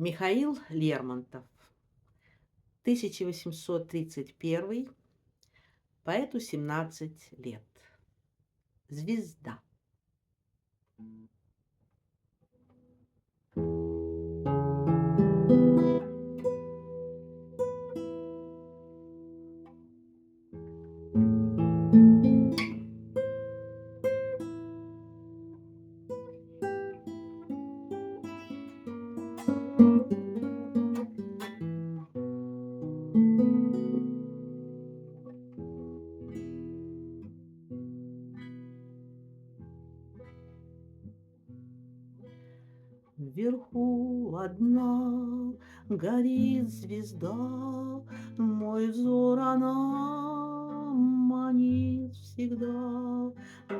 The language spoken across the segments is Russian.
Михаил Лермонтов, 1831, поэту 17 лет. Звезда. Вверху одна горит звезда, Мой взор она манит всегда,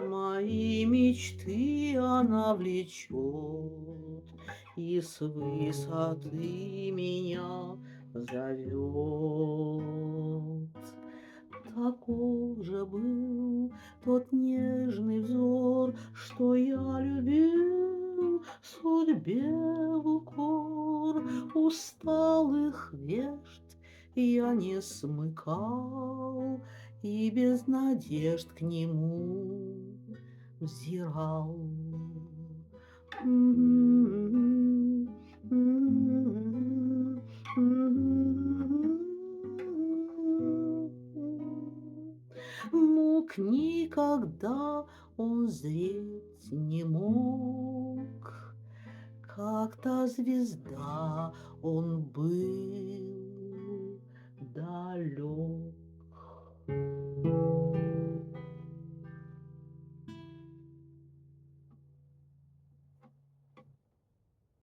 Мои мечты она влечет И с высоты меня зовет. Таков же был тот нежный взор, Что я любил судьбе в укор. Усталых вежд я не смыкал И без надежд к нему взирал. Мук никогда он зреть не мог, Как та звезда он был далек.